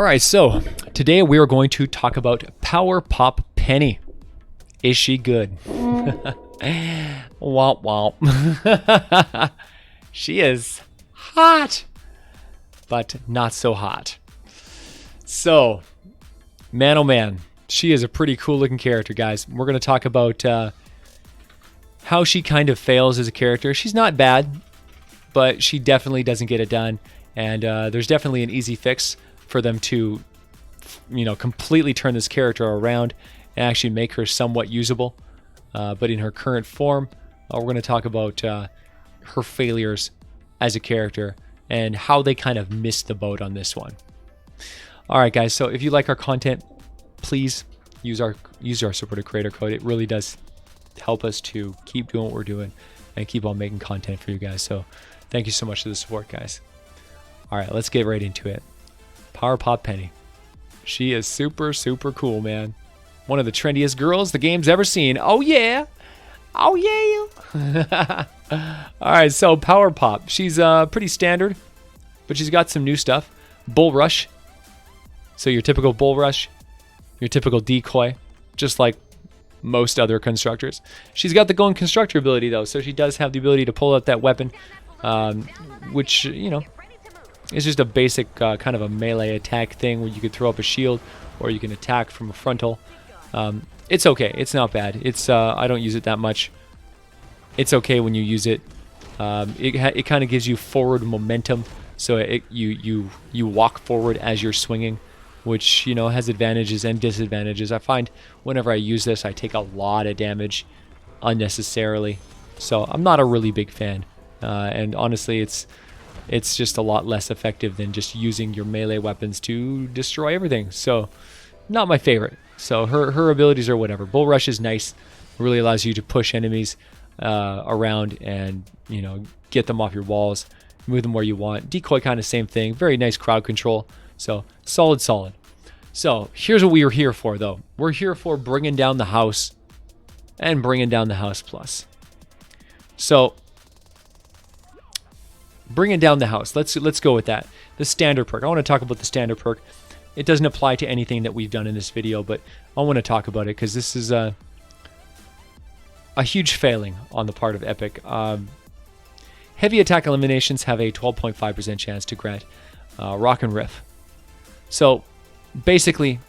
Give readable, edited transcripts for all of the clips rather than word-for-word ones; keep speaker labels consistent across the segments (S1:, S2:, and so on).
S1: All right, so today we are going to talk about Power Pop Penny. Is she good? Womp womp. She is hot, but not so hot. So, man oh man, she is a pretty cool looking character, guys. We're going to talk about how she kind of fails as a character. She's not bad, but she definitely doesn't get it done. And there's definitely an easy fix for them to, completely turn this character around and actually make her somewhat usable. But in her current form, we're going to talk about her failures as a character and how they kind of missed the boat on this one. All right, guys. So if you like our content, please use our supporter creator code. It really does help us to keep doing what we're doing and keep on making content for you guys. So thank you so much for the support, guys. All right, let's get right into it. Power Pop Penny. She is super, super cool, man. One of the trendiest girls the game's ever seen. Oh, yeah. Oh, yeah. All right, so Power Pop. She's pretty standard, but she's got some new stuff. Bull Rush. So your typical Bull Rush, your typical decoy, just like most other constructors. She's got the Going Constructor ability, though, so she does have the ability to pull out that weapon, which, it's just a basic kind of a melee attack thing where you could throw up a shield or you can attack from a frontal. It's okay. It's not bad. It's I don't use it that much. It's okay when you use it. It kind of gives you forward momentum, so you walk forward as you're swinging, which has advantages and disadvantages. I find whenever I use this, I take a lot of damage unnecessarily, so I'm not a really big fan. And honestly, it's just a lot less effective than just using your melee weapons to destroy everything. So, not my favorite. So her abilities are whatever. Bull Rush is nice. It really allows you to push enemies around and get them off your walls, move them where you want. Decoy kind of same thing. Very nice crowd control. So solid. So here's what we are here for, though. We're here for bringing down the house and bringing down the house plus. So bringing down the house. Let's go with that. The standard perk. I want to talk about the standard perk. It doesn't apply to anything that we've done in this video, but I want to talk about it because this is a huge failing on the part of Epic. Heavy attack eliminations have a 12.5% chance to grant Rock and Riff. So basically,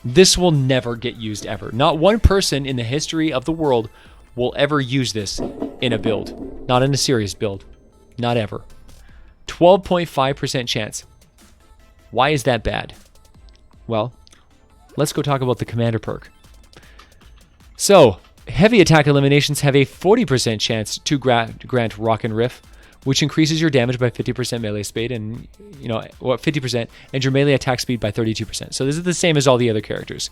S1: this will never get used ever. Not one person in the history of the world will ever use this in a build. Not in a serious build. Not ever. 12.5% chance. Why is that bad? Well, let's go talk about the commander perk. So, heavy attack eliminations have a 40% chance to grant Rock and Riff, which increases your damage by 50% melee speed and 50% and your melee attack speed by 32%. So this is the same as all the other characters.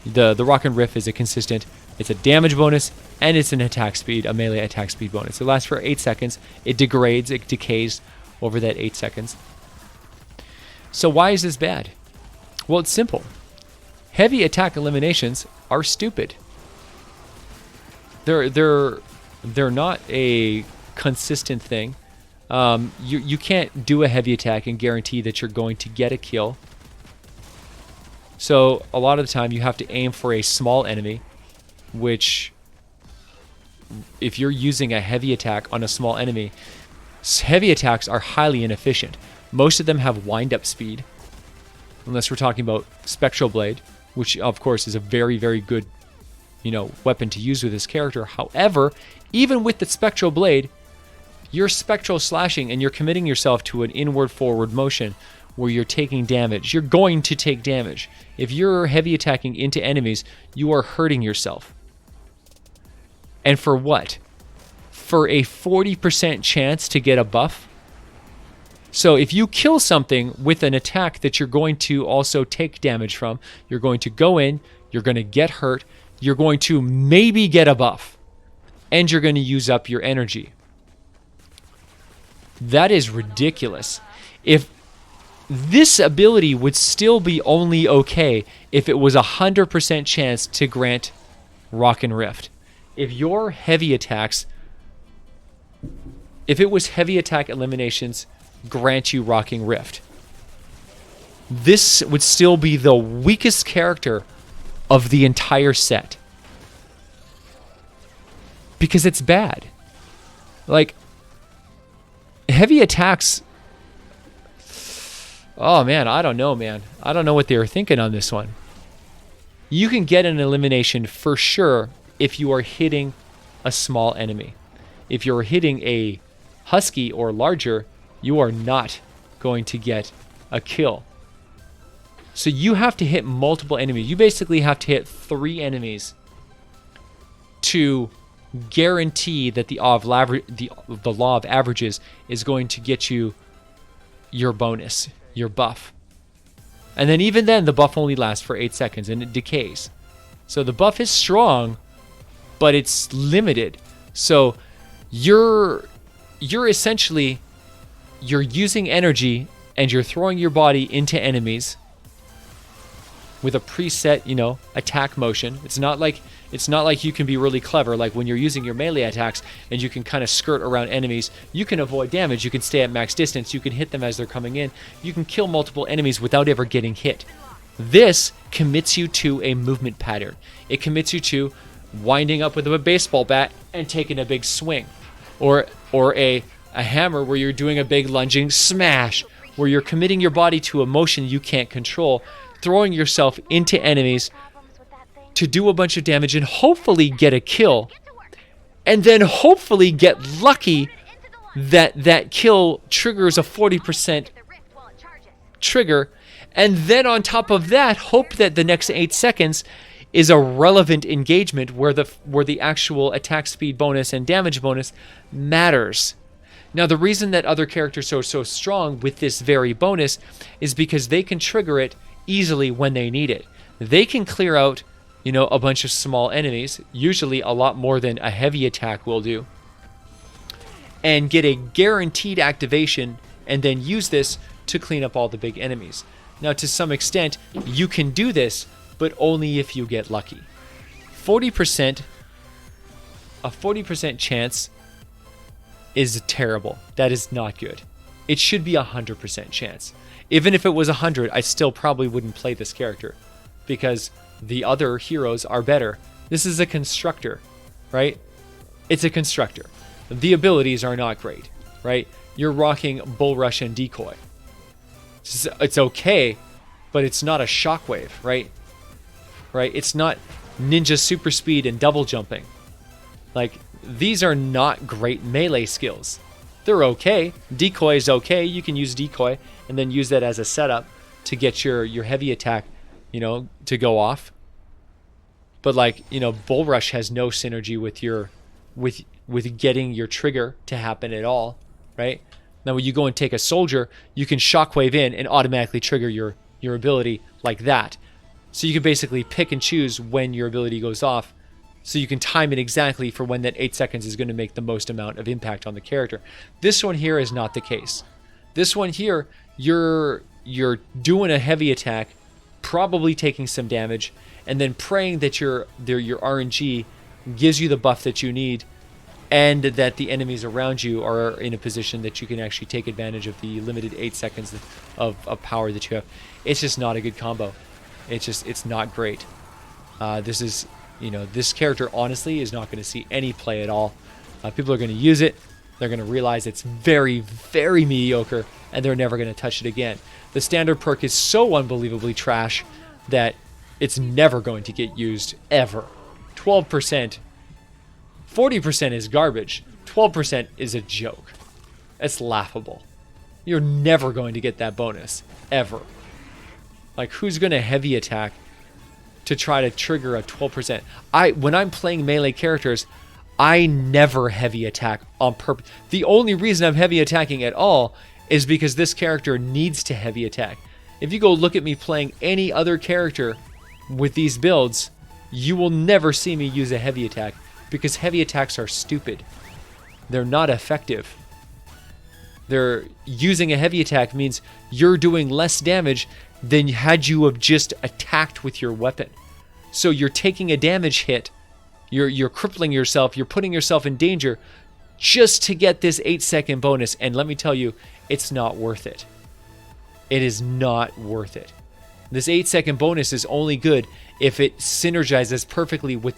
S1: The Rock and Riff is a consistent. It's a damage bonus and it's an attack speed, a melee attack speed bonus. It lasts for 8 seconds. It degrades, it decays over that 8 seconds. So why is this bad? Well, it's simple. Heavy attack eliminations are stupid. They're not a consistent thing. You can't do a heavy attack and guarantee that you're going to get a kill. So a lot of the time you have to aim for a small enemy, which if you're using a heavy attack on a small enemy, heavy attacks are highly inefficient. Most of them have wind-up speed, unless we're talking about Spectral Blade, which of course is a very, very good, weapon to use with this character. However, even with the Spectral Blade, you're spectral slashing and you're committing yourself to an inward-forward motion where you're taking damage. You're going to take damage. If you're heavy attacking into enemies, you are hurting yourself. And for what? For a 40% chance to get a buff? So if you kill something with an attack that you're going to also take damage from, you're going to go in, you're going to get hurt, you're going to maybe get a buff, and you're going to use up your energy. That is ridiculous. If this ability would still be only okay if it was 100% chance to grant Rock and Rift. If your heavy attacks, if it was heavy attack eliminations grant you Rocking Rift, this would still be the weakest character of the entire set. Because it's bad. Like, heavy attacks... Oh, man, I don't know, man. I don't know what they were thinking on this one. You can get an elimination for sure if you are hitting a small enemy. If you're hitting a husky or larger, you are not going to get a kill. So you have to hit multiple enemies. You basically have to hit 3 enemies to guarantee that the law of averages is going to get you your bonus, your buff. And then even then, the buff only lasts for 8 seconds and it decays. So the buff is strong, but it's limited. So you're essentially, you're using energy and you're throwing your body into enemies with a preset, you know, attack motion. It's not like you can be really clever, like when you're using your melee attacks and you can kind of skirt around enemies. You can avoid damage, you can stay at max distance, you can hit them as they're coming in, you can kill multiple enemies without ever getting hit. This commits you to a movement pattern. It commits you to winding up with a baseball bat and taking a big swing. Or a hammer where you're doing a big lunging smash, where you're committing your body to a motion you can't control, throwing yourself into enemies to do a bunch of damage and hopefully get a kill, and then hopefully get lucky that that kill triggers a 40% trigger, and then on top of that, hope that the next 8 seconds is a relevant engagement where the actual attack speed bonus and damage bonus matters. Now, the reason that other characters are so strong with this very bonus is because they can trigger it easily when they need it. They can clear out, you know, a bunch of small enemies, usually a lot more than a heavy attack will do, and get a guaranteed activation and then use this to clean up all the big enemies. Now, to some extent, you can do this, but only if you get lucky. A 40% chance is terrible. That is not good. It should be 100% chance. Even if it was 100, I still probably wouldn't play this character because the other heroes are better. This is a constructor, right? It's a constructor. The abilities are not great, right? You're rocking Bull Rush and Decoy. It's okay, but it's not a shockwave, right? Right? It's not ninja super speed and double jumping. Like, these are not great melee skills. They're okay. Decoy is okay. You can use Decoy and then use that as a setup to get your heavy attack, you know, to go off. But like, you know, Bull Rush has no synergy with with getting your trigger to happen at all, right? Now when you go and take a soldier, you can shockwave in and automatically trigger your ability like that. So you can basically pick and choose when your ability goes off, so you can time it exactly for when that 8 seconds is going to make the most amount of impact on the character. This one here is not the case. This one here, you're doing a heavy attack, probably taking some damage, and then praying that your RNG gives you the buff that you need, and that the enemies around you are in a position that you can actually take advantage of the limited 8 seconds of power that you have. It's just not a good combo. It's not great. This character honestly is not going to see any play at all. People are going to use it. They're going to realize it's very, very mediocre, and they're never going to touch it again. The standard perk is so unbelievably trash that it's never going to get used ever. 12%, 40% is garbage. 12% is a joke. It's laughable. You're never going to get that bonus, ever. Like, who's going to heavy attack to try to trigger a 12%? When I'm playing melee characters, I never heavy attack on purpose. The only reason I'm heavy attacking at all is because this character needs to heavy attack. If you go look at me playing any other character with these builds, you will never see me use a heavy attack, because heavy attacks are stupid. They're not effective. Using a heavy attack means you're doing less damage than had you have just attacked with your weapon. So you're taking a damage hit, you're crippling yourself, you're putting yourself in danger just to get this 8-second bonus, and let me tell you, it's not worth it. it is not worth it. This 8-second bonus is only good if it synergizes perfectly with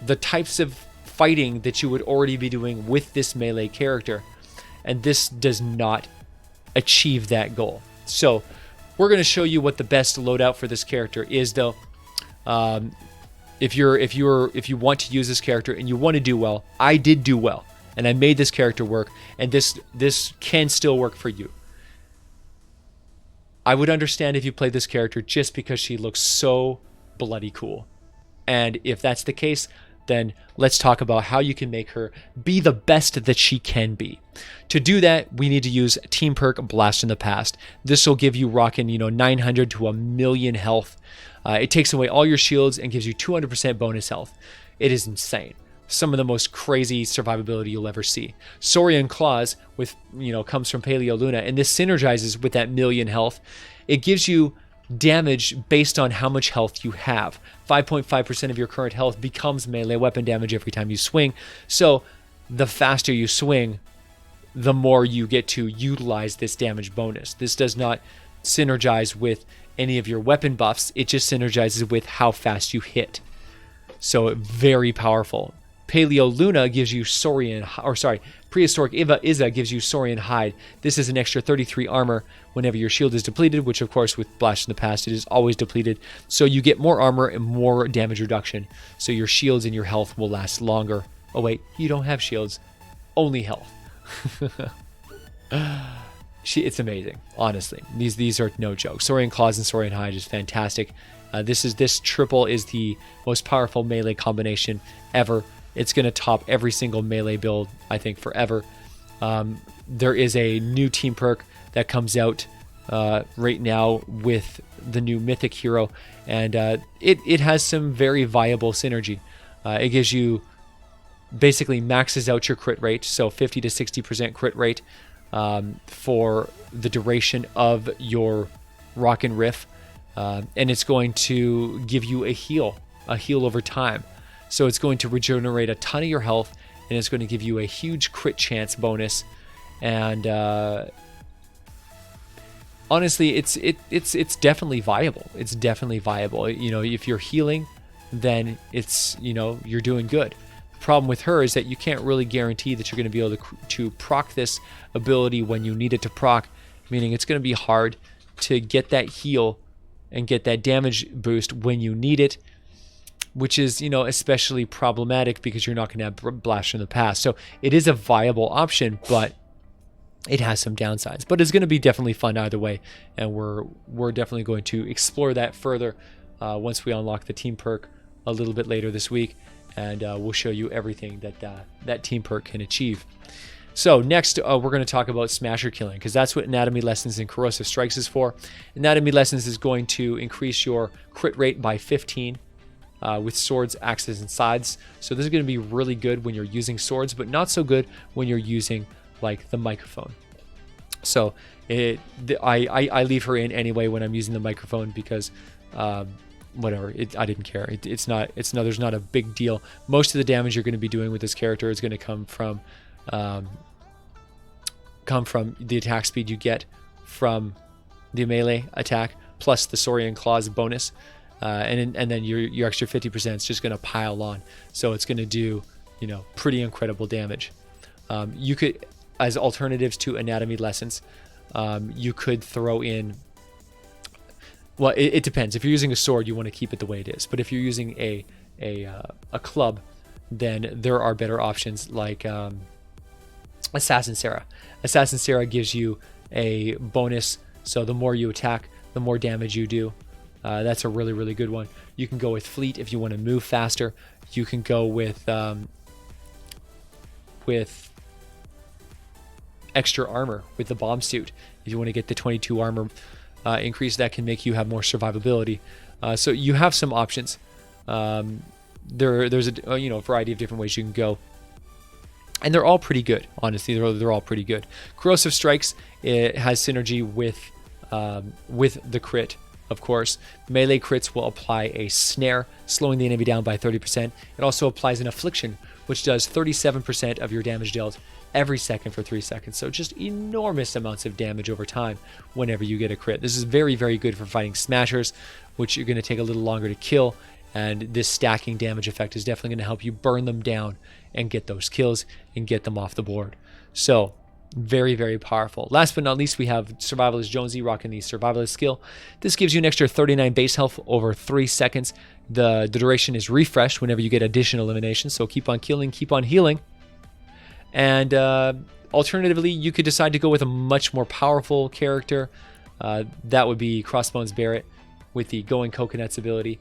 S1: the types of fighting that you would already be doing with this melee character. And this does not achieve that goal. So we're going to show you what the best loadout for this character is, though. If you want to use this character and you want to do well, I did do well, and I made this character work, and this can still work for you. I would understand if you played this character just because she looks so bloody cool. And if that's the case, then let's talk about how you can make her be the best that she can be. To do that, we need to use Team Perk Blast in the Past. This will give you rocking, 900 to 1,000,000 health. It takes away all your shields and gives you 200% bonus health. It is insane. Some of the most crazy survivability you'll ever see. Saurian Claws comes from Paleo Luna, and this synergizes with that 1,000,000 health. It gives you damage based on how much health you have. 5.5% of your current health becomes melee weapon damage every time you swing. So the faster you swing, the more you get to utilize this damage bonus. This does not synergize with any of your weapon buffs. It just synergizes with how fast you hit. So very powerful. Paleo Luna gives you Prehistoric Iza gives you Saurian Hide. This is an extra 33 armor whenever your shield is depleted, which of course with Blast in the Past it is always depleted. So you get more armor and more damage reduction. So your shields and your health will last longer. Oh wait, you don't have shields, only health. It's amazing, honestly. These are no joke. Saurian Claws and Saurian Hide is fantastic. This triple is the most powerful melee combination ever. It's going to top every single melee build, I think, forever. There is a new team perk that comes out right now with the new mythic hero, and it has some very viable synergy. It gives you, basically maxes out your crit rate, so 50 to 60% crit rate for the duration of your rock and riff, and it's going to give you a heal over time. So it's going to regenerate a ton of your health, and it's going to give you a huge crit chance bonus. And honestly, it's definitely viable. It's definitely viable. If you're healing, then you're doing good. The problem with her is that you can't really guarantee that you're going to be able to proc this ability when you need it to proc, meaning it's going to be hard to get that heal and get that damage boost when you need it, which is, especially problematic because you're not going to have Blast in the Past. So it is a viable option, but it has some downsides. But it's going to be definitely fun either way, and we're definitely going to explore that further once we unlock the team perk a little bit later this week, and we'll show you everything that team perk can achieve. So next, we're going to talk about Smasher Killing, because that's what Anatomy Lessons and Corrosive Strikes is for. Anatomy Lessons is going to increase your crit rate by 15 with swords, axes, and scythes. So this is going to be really good when you're using swords, but not so good when you're using like the microphone. So I leave her in anyway when I'm using the microphone because whatever, I didn't care. There's not a big deal. Most of the damage you're going to be doing with this character is going to come from the attack speed you get from the melee attack plus the Saurian Claws bonus, and then your extra 50% is just going to pile on. So it's going to do pretty incredible damage. You could, as alternatives to Anatomy Lessons, you could throw in. Well, it depends. If you're using a sword, you want to keep it the way it is. But if you're using a club, then there are better options like Assassin Sarah. Assassin Sarah gives you a bonus, so the more you attack, the more damage you do. That's a really, really good one. You can go with Fleet if you want to move faster. You can go with extra armor with the bomb suit. If you want to get the 22 armor increase, that can make you have more survivability. So you have some options. There's a variety of different ways you can go, and they're all pretty good. Honestly, they're all pretty good. Corrosive Strikes, it has synergy with the crit. Of course, melee crits will apply a snare, slowing the enemy down by 30%. It also applies an affliction, which does 37% of your damage dealt every second for 3 seconds. So just enormous amounts of damage over time whenever you get a crit. This is very, very good for fighting smashers, which you're going to take a little longer to kill. And this stacking damage effect is definitely going to help you burn them down and get those kills and get them off the board. So very, very powerful. Last but not least, we have Survivalist Jonesy rocking the Survivalist skill. This gives you an extra 39 base health over 3 seconds. The duration is refreshed whenever you get additional elimination, so keep on killing, keep on healing. And alternatively, you could decide to go with a much more powerful character. That would be Crossbones Barrett with the Going Coconuts ability.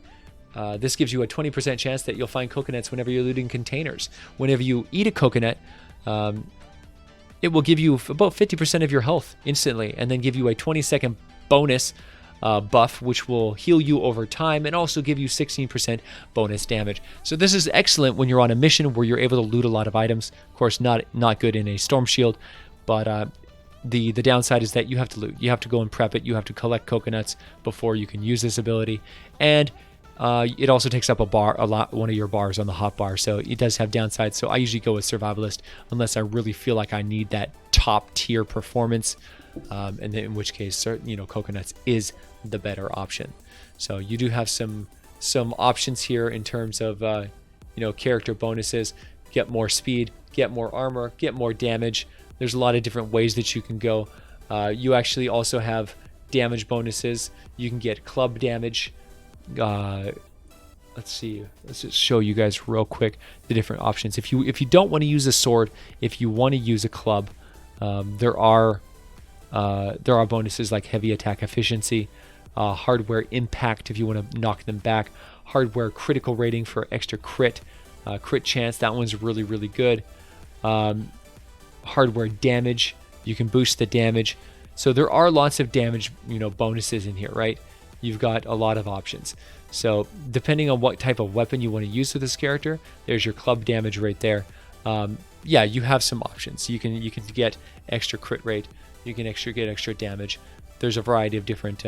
S1: This gives you a 20% chance that you'll find coconuts whenever you're looting containers. Whenever you eat a coconut, it will give you about 50% of your health instantly, and then give you a 20-second bonus buff, which will heal you over time and also give you 16% bonus damage. So this is excellent when you're on a mission where you're able to loot a lot of items. Of course, not good in a storm shield, but the downside is that you have to loot. You have to go and prep it. You have to collect coconuts before you can use this ability, and it also takes up one of your bars on the hotbar, so it does have downsides. So I usually go with Survivalist unless I really feel like I need that top tier performance, and then in which case, coconuts is the better option. So you do have some options here in terms of character bonuses. Get more speed, get more armor, get more damage. There's a lot of different ways that you can go. You actually also have damage bonuses. You can get club damage. Let's see, let's just show you guys real quick the different options. If you don't want to use a sword, if you want to use a club, there are bonuses like heavy attack efficiency, hardware impact if you want to knock them back, hardware critical rating for extra crit chance. That one's really, really good. Hardware damage, you can boost the damage. So there are lots of damage bonuses in here, right? You've got a lot of options. So depending on what type of weapon you want to use with this character, there's your club damage right there. Yeah, you have some options. You can get extra crit rate. You can get extra damage. There's a variety of different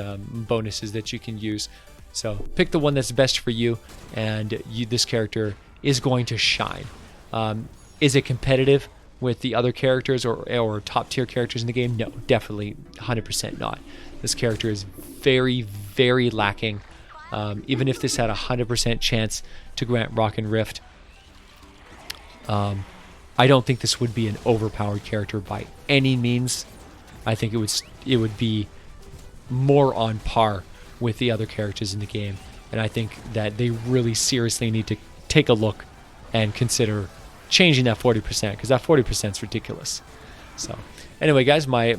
S1: bonuses that you can use. So pick the one that's best for you, and this character is going to shine. Is it competitive with the other characters or top tier characters in the game? No, definitely 100% not. This character is very, very lacking. Even if this had a 100% chance to grant Rock and Rift, I don't think this would be an overpowered character by any means. I think it would be more on par with the other characters in the game, and I think that they really seriously need to take a look and consider changing that 40%, because that 40% is ridiculous. So anyway, guys, my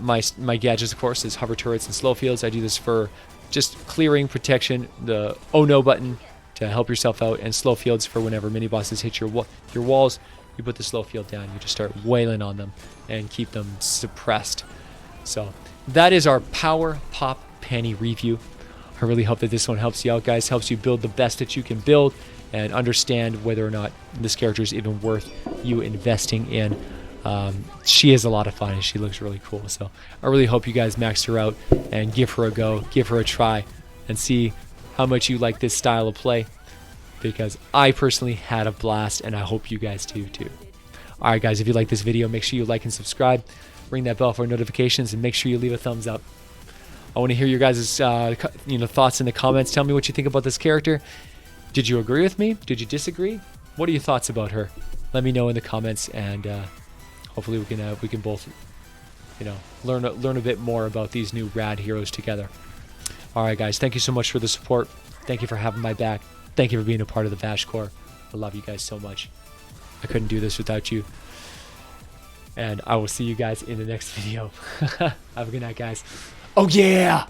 S1: gadgets, of course, is hover turrets and slow fields. I do this for just clearing, protection, the oh no button to help yourself out, and slow fields for whenever mini bosses hit your walls. You put the slow field down, you just start wailing on them and keep them suppressed. So that is our Power Pop Panty review. I really hope that this one helps you out, guys, helps you build the best that you can build and understand whether or not this character is even worth you investing in. She is a lot of fun and she looks really cool. So I really hope you guys max her out and give her a go, give her a try, and see how much you like this style of play, because I personally had a blast and I hope you guys do too. Alright guys, if you like this video, make sure you like and subscribe, ring that bell for notifications, and make sure you leave a thumbs up. I want to hear your guys' thoughts in the comments. Tell me what you think about this character. Did you agree with me? Did you disagree? What are your thoughts about her? Let me know in the comments, and hopefully we can both learn a bit more about these new rad heroes together. All right, guys, thank you so much for the support. Thank you for having my back. Thank you for being a part of the VASH Corps. I love you guys so much. I couldn't do this without you. And I will see you guys in the next video. Have a good night, guys. Oh yeah!